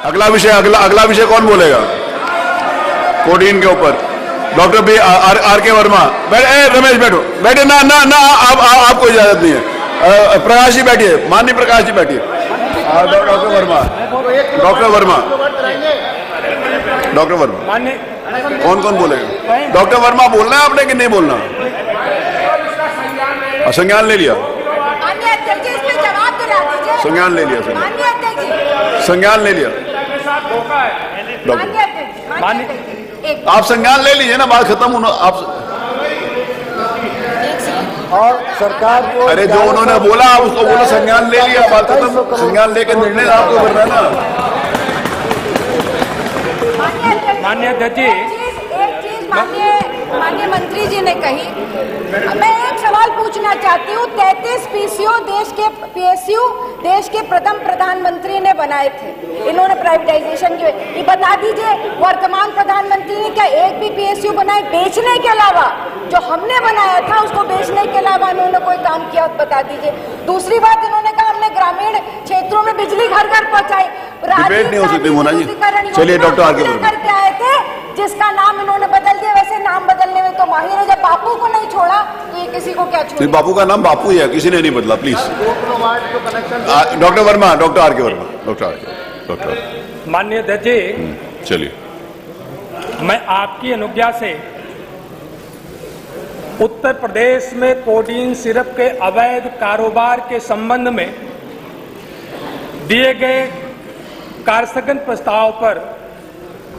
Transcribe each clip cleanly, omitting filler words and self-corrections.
अगला विषय कौन बोलेगा कोडीन के ऊपर? डॉक्टर बी आर के वर्मा। रमेश बैठे ना ना ना, आपको इजाजत नहीं है। प्रकाश जी बैठिए, माननीय प्रकाश जी बैठिए। डॉक्टर वर्मा कौन बोलेगा? डॉक्टर वर्मा बोलना है आपने कि नहीं बोलना? संज्ञान ले लिया, संज्ञान ले लिया, संज्ञान ले लिया। आप संज्ञान ले लीजिए ना, बात खत्म होना। आप और सरकार को, अरे जो उन्होंने बोला आप उसको बोलो संज्ञान ले लिया, बात खत्म। संज्ञान लेकर निर्णय आपको करना है ना। माननीय अध्यक्ष जी, एक चीज माननीय मंत्री जी ने कही, मैं एक सवाल पूछना चाहती हूँ। 33 PSU देश के प्रथम प्रधानमंत्री ने बनाए थे, इन्होंने प्राइवेटाइजेशन की। ये बता दीजिए, वर्तमान प्रधानमंत्री ने क्या एक भी PSU बनाए बेचने के अलावा? जो हमने बनाया था उसको बेचने के अलावा इन्होंने कोई काम किया? बता दीजिए। दूसरी बात, इन्होंने कहा हमने ग्रामीण क्षेत्रों में बिजली घर घर पहुंचाई। डिबेट नहीं हो सकती मोना जी। चलिए डॉक्टर आगे करके आए थे, जिसका नाम इन्होंने बदल दिया। वैसे नाम बदलने में तो माहिर है, जब बापू को नहीं छोड़ा तो ये किसी को क्या छोड़ा? बापू का नाम बापू ही है, किसी ने नहीं बदला। Please doctor Verma, doctor R के वर्मा। माननीय अध्यक्ष जी, चलिए, मैं आपकी अनुज्ञा से उत्तर प्रदेश में कोडीन सिरप के अवैध कारोबार के संबंध में दिए गए कार्यस्थगन प्रस्ताव पर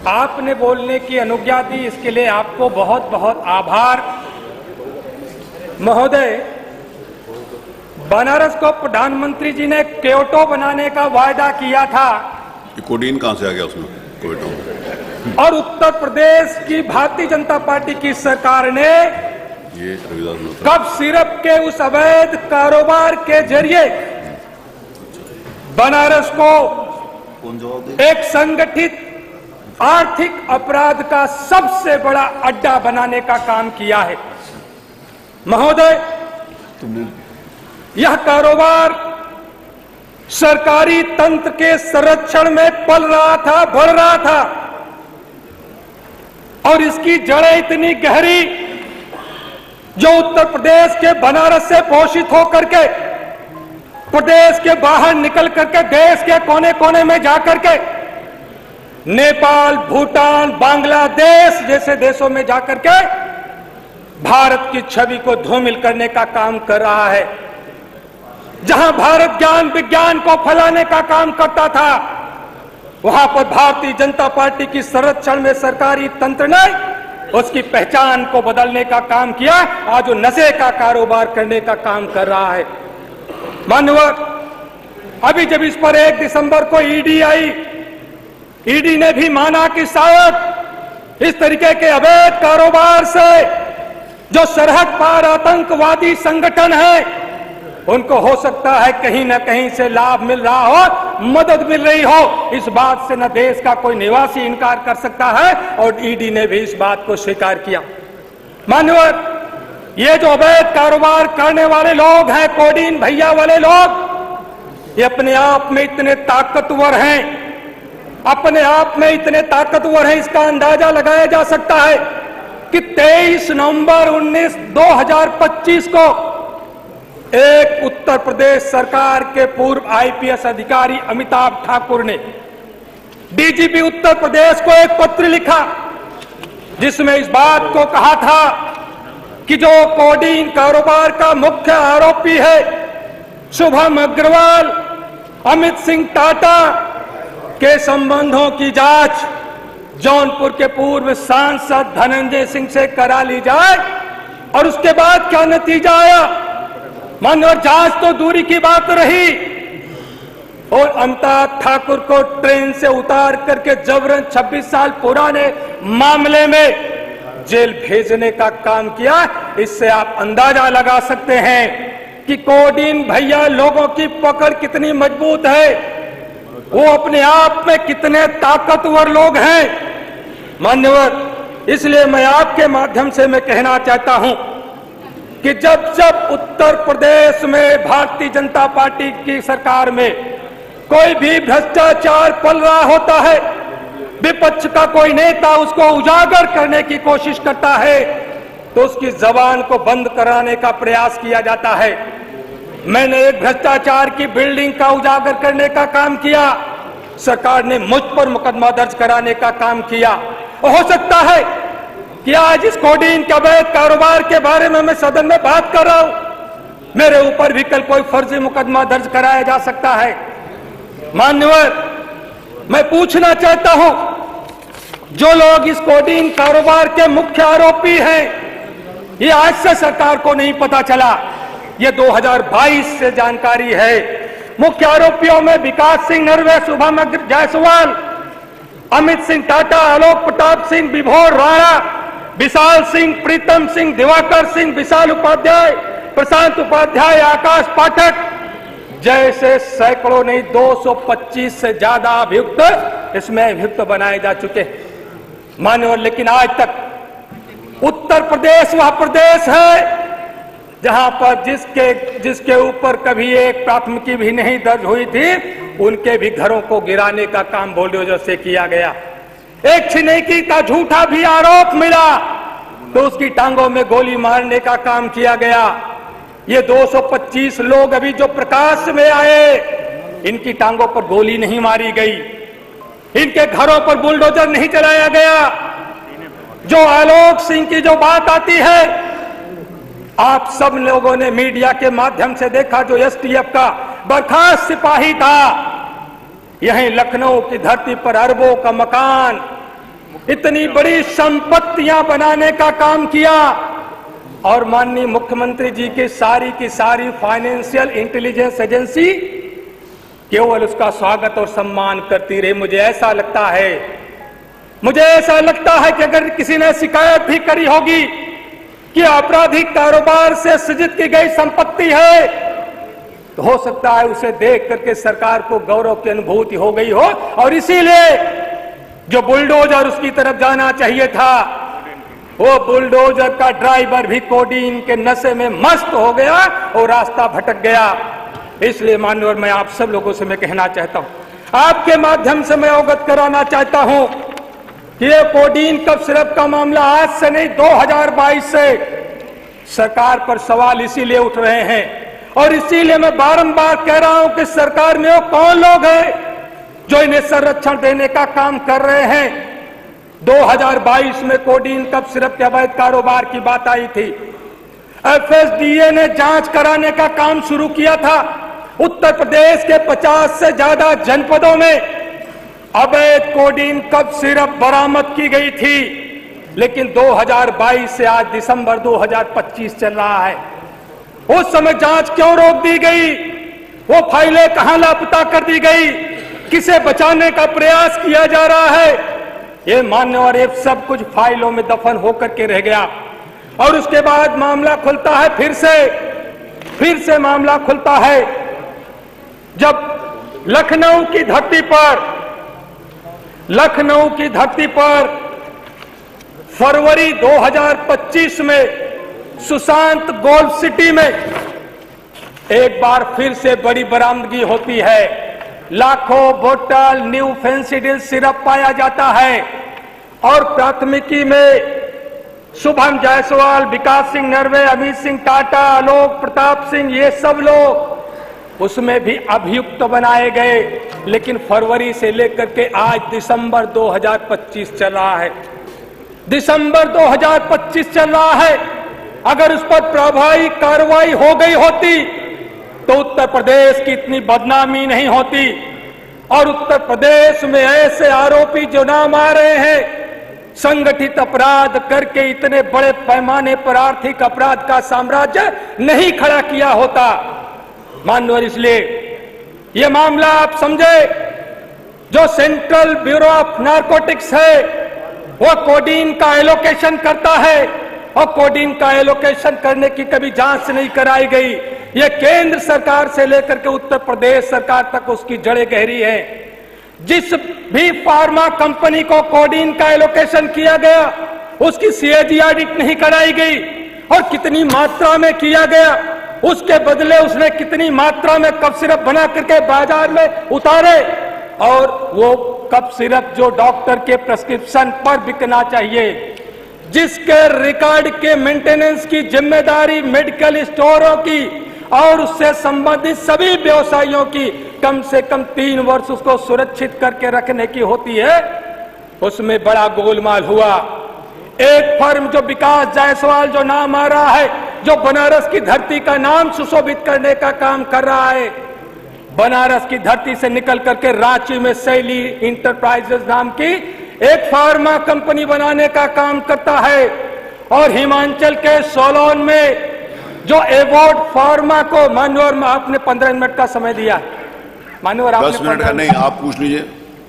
आपने बोलने की अनुज्ञा दी, इसके लिए आपको बहुत बहुत आभार। महोदय, बनारस को प्रधानमंत्री जी ने क्योटो बनाने का वायदा किया था। कोडीन कहां से आ गया उसमें? क्योटो। और उत्तर प्रदेश की भारतीय जनता पार्टी की सरकार ने कब सिरप के उस अवैध कारोबार के जरिए बनारस को एक संगठित आर्थिक अपराध का सबसे बड़ा अड्डा बनाने का काम किया है? महोदय, यह कारोबार सरकारी तंत्र के संरक्षण में पल रहा था, बढ़ रहा था, और इसकी जड़ें इतनी गहरी जो उत्तर प्रदेश के बनारस से पोषित होकर के प्रदेश के बाहर निकल करके देश के कोने कोने में जाकर के नेपाल, भूटान, बांग्लादेश जैसे देशों में जाकर के भारत की छवि को धूमिल करने का काम कर रहा है। जहां भारत ज्ञान विज्ञान को फैलाने का काम करता था, वहां पर भारतीय जनता पार्टी की संरक्षण में सरकारी तंत्र ने उसकी पहचान को बदलने का काम किया। आज वो नशे का कारोबार करने का काम कर रहा है। मान्यवर, अभी जब इस पर 1 दिसंबर को ईडी आई, ईडी ने भी माना कि शायद इस तरीके के अवैध कारोबार से जो सरहद पार आतंकवादी संगठन है, उनको हो सकता है कहीं न कहीं से लाभ मिल रहा हो, मदद मिल रही हो। इस बात से न देश का कोई निवासी इनकार कर सकता है, और ईडी ने भी इस बात को स्वीकार किया। मान्यवर, ये जो अवैध कारोबार करने वाले लोग हैं, कोडीन भैया वाले लोग, ये अपने आप में इतने ताकतवर हैं, अपने आप में इतने ताकतवर हैं, इसका अंदाजा लगाया जा सकता है कि 23 नवंबर 2025 को एक उत्तर प्रदेश सरकार के पूर्व IPS अधिकारी अमिताभ ठाकुर ने DGP उत्तर प्रदेश को एक पत्र लिखा, जिसमें इस बात को कहा था कि जो कोडीन कारोबार का मुख्य आरोपी है शुभम अग्रवाल, अमित सिंह टाटा के संबंधों की जांच जौनपुर के पूर्व सांसद धनंजय सिंह से करा ली जाए। और उसके बाद क्या नतीजा आया? माननीय, जांच तो दूरी की बात रही, और अमिताभ ठाकुर को ट्रेन से उतार करके जबरन 26 साल पुराने मामले में जेल भेजने का काम किया। इससे आप अंदाजा लगा सकते हैं कि कोडीन भैया लोगों की पकड़ कितनी मजबूत है, वो अपने आप में कितने ताकतवर लोग हैं। मान्यवर, इसलिए मैं आपके माध्यम से मैं कहना चाहता हूं कि जब जब उत्तर प्रदेश में भारतीय जनता पार्टी की सरकार में कोई भी भ्रष्टाचार पल रहा होता है, विपक्ष का कोई नेता उसको उजागर करने की कोशिश करता है तो उसकी जबान को बंद कराने का प्रयास किया जाता है। मैंने एक भ्रष्टाचार की बिल्डिंग का उजागर करने का काम किया, सरकार ने मुझ पर मुकदमा दर्ज कराने का काम किया। हो सकता है कि आज इस कोडीन के अवैध कारोबार के बारे में मैं सदन में बात कर रहा हूं, मेरे ऊपर भी कल कोई फर्जी मुकदमा दर्ज कराया जा सकता है। मान्यवर, मैं पूछना चाहता हूं, जो लोग इस कोडीन कारोबार के मुख्य आरोपी हैं, ये आज से सरकार को नहीं पता चला, ये 2022 से जानकारी है। मुख्य आरोपियों में विकास सिंह नरवे, शुभम जायसवाल, अमित सिंह टाटा, आलोक प्रताप सिंह, विभोर राणा, विशाल सिंह, प्रीतम सिंह, दिवाकर सिंह, विशाल उपाध्याय, प्रशांत उपाध्याय, आकाश पाठक जैसे सैकड़ों नहीं 225 से ज्यादा अभियुक्त इसमें अभियुक्त बनाए जा चुके हैं। मान्यवर, लेकिन आज तक उत्तर प्रदेश वह प्रदेश है जहां पर जिसके ऊपर कभी एक प्राथमिकी भी नहीं दर्ज हुई थी, उनके भी घरों को गिराने का काम बुलडोजर से किया गया। एक छिनेकी का झूठा भी आरोप मिला तो उसकी टांगों में गोली मारने का काम किया गया। ये 225 लोग अभी जो प्रकाश में आए, इनकी टांगों पर गोली नहीं मारी गई, इनके घरों पर बुलडोजर नहीं चलाया गया। जो आलोक सिंह की जो बात आती है, आप सब लोगों ने मीडिया के माध्यम से देखा, जो एसटीएफ का बर्खास्त सिपाही था, यहीं लखनऊ की धरती पर अरबों का मकान, इतनी बड़ी संपत्तियां बनाने का काम किया और माननीय मुख्यमंत्री जी की सारी फाइनेंशियल इंटेलिजेंस एजेंसी केवल उसका स्वागत और सम्मान करती रही। मुझे ऐसा लगता है कि अगर किसी ने शिकायत भी करी होगी कि आपराधिक कारोबार से सृजित की गई संपत्ति है, तो हो सकता है उसे देख करके सरकार को गौरव की अनुभूति हो गई हो और इसीलिए जो बुलडोजर उसकी तरफ जाना चाहिए था, वो बुलडोजर का ड्राइवर भी कोडीन के नशे में मस्त हो गया और रास्ता भटक गया। इसलिए मान्यवर, मैं आप सब लोगों से मैं कहना चाहता हूं, आपके माध्यम से मैं अवगत कराना चाहता हूं कि ये कोडीन कफ सिरप का मामला आज से नहीं 2022 से सरकार पर सवाल इसीलिए उठ रहे हैं और इसीलिए मैं बारंबार कह रहा हूं कि सरकार में वो कौन लोग हैं जो इन्हें संरक्षण देने का काम कर रहे हैं। 2022 में कोडीन कफ सिरप के अवैध कारोबार की बात आई थी, एफएसडीए ने जांच कराने का काम शुरू किया था। उत्तर प्रदेश के 50 से ज्यादा जनपदों में अवैध कोडीन कफ सिरप बरामद की गई थी, लेकिन 2022 से आज दिसंबर 2025 चल रहा है। उस समय जांच क्यों रोक दी गई? वो फाइलें कहां लापता कर दी गई? किसे बचाने का प्रयास किया जा रहा है? ये मान्यवर, ये सब कुछ फाइलों में दफन होकर के रह गया और उसके बाद मामला खुलता है, फिर से मामला खुलता है जब लखनऊ की धरती पर फरवरी 2025 में सुशांत गोल्ड सिटी में एक बार फिर से बड़ी बरामदगी होती है। लाखों बोतल न्यू फेंसिडिल सिरप पाया जाता है और प्राथमिकी में शुभम जायसवाल, विकास सिंह नरवे, अमित सिंह टाटा, आलोक प्रताप सिंह, ये सब लोग उसमें भी अभियुक्त बनाए गए। लेकिन फरवरी से लेकर के आज दिसंबर 2025 चल रहा है, दिसंबर 2025 चल रहा है। अगर उस पर प्रभावी कार्रवाई हो गई होती तो उत्तर प्रदेश की इतनी बदनामी नहीं होती और उत्तर प्रदेश में ऐसे आरोपी जो नाम आ रहे हैं, संगठित अपराध करके इतने बड़े पैमाने पर आर्थिक अपराध का साम्राज्य नहीं खड़ा किया होता। माननीय, इसलिए यह मामला आप समझे, जो सेंट्रल ब्यूरो ऑफ नारकोटिक्स है वो कोडीन का एलोकेशन करता है और कोडीन का एलोकेशन करने की कभी जांच नहीं कराई गई। यह केंद्र सरकार से लेकर के उत्तर प्रदेश सरकार तक उसकी जड़ें गहरी है। जिस भी फार्मा कंपनी को कोडीन का एलोकेशन किया गया उसकी सीएजी ऑडिट नहीं कराई गई और कितनी मात्रा में किया गया उसके बदले उसने कितनी मात्रा में कफ सिरप बना करके बाजार में उतारे, और वो कफ सिरप जो डॉक्टर के प्रेस्क्रिप्शन पर बिकना चाहिए, जिसके रिकॉर्ड के मेंटेनेंस की जिम्मेदारी मेडिकल स्टोरों की और उससे संबंधित सभी व्यवसायियों की कम से कम 3 वर्ष उसको सुरक्षित करके रखने की होती है, उसमें बड़ा गोलमाल हुआ। एक फर्म जो विकास जायसवाल जो नाम आ रहा है, जो बनारस की धरती का नाम सुशोभित करने का काम कर रहा है, बनारस की धरती से निकल करके रांची में शैली इंटरप्राइजेज नाम की एक फार्मा कंपनी बनाने का काम करता है, और हिमाचल के सोलन में जो एवोर्ड फार्मा को, मान्यवर आपने 15 मिनट का समय दिया, मान्यवर 10 मिनट का नहीं, आप पूछ लीजिए,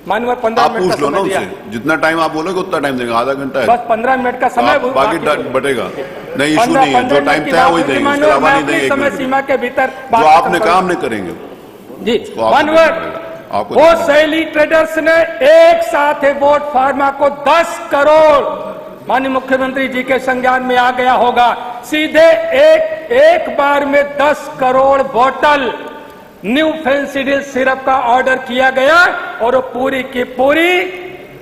मान्यवर 15 आप मिनट का पूछ लो ना समय दिया, उनसे, जितना टाइम आप बोलोगे उतना टाइम देंगे, आधा घंटा है, बस 15 मिनट का समय बाकी बटेगा नहीं, इशू नहीं है, जो टाइम तय वही देंगे, इसके अलावा नहीं देंगे। समय सीमा के भीतर जो आपने काम नहीं करेंगे जी, आपको मान्यवर आपको वो शैली ट्रेडर्स ने एक साथ एवोर्ड फार्मा को 10 करोड़, माननीय मुख्यमंत्री जी के संज्ञान में आ गया होगा, सीधे एक बार में 10 करोड़ बोतल न्यू फेंसिडिल सिरप का ऑर्डर किया गया, और वो पूरी की पूरी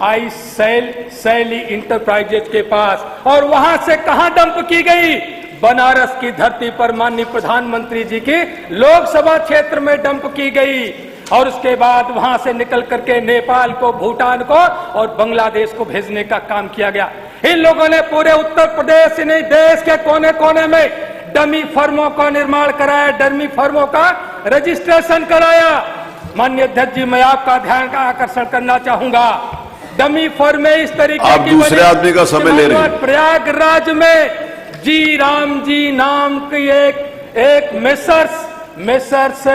आई शैली इंटरप्राइजेज के पास, और वहां से कहां डंप की गई, बनारस की धरती पर माननीय प्रधानमंत्री जी की लोकसभा क्षेत्र में डंप की गई, और उसके बाद वहां से निकल करके नेपाल को, भूटान को और बांग्लादेश को भेजने का काम किया गया। इन लोगों ने पूरे उत्तर प्रदेश, नहीं देश के कोने कोने में डमी फर्मों का निर्माण कराया, डमी फर्मों का रजिस्ट्रेशन कराया। माननीय अध्यक्ष जी, मैं आपका ध्यान का आकर्षण करना चाहूंगा, डमी फर्में इस तरीके आप की दूसरे आदमी का समय ले रहे हैं। प्रयागराज में जी राम जी नाम की एक मेसर्स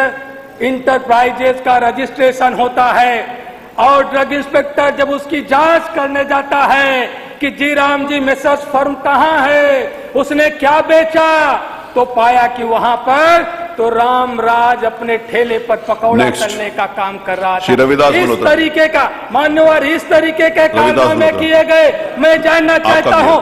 इंटरप्राइजेज का रजिस्ट्रेशन होता है, और ड्रग इंस्पेक्टर जब उसकी जांच करने जाता है कि जी राम जी मेसर्स फर्म कहां है, उसने क्या बेचा, तो पाया कि वहां पर तो रामराज अपने ठेले पर पकौड़ा तलने का काम कर रहा था। इस तरीके का मान्यवर, इस तरीके के कारनामे किए गए। मैं जानना चाहता हूं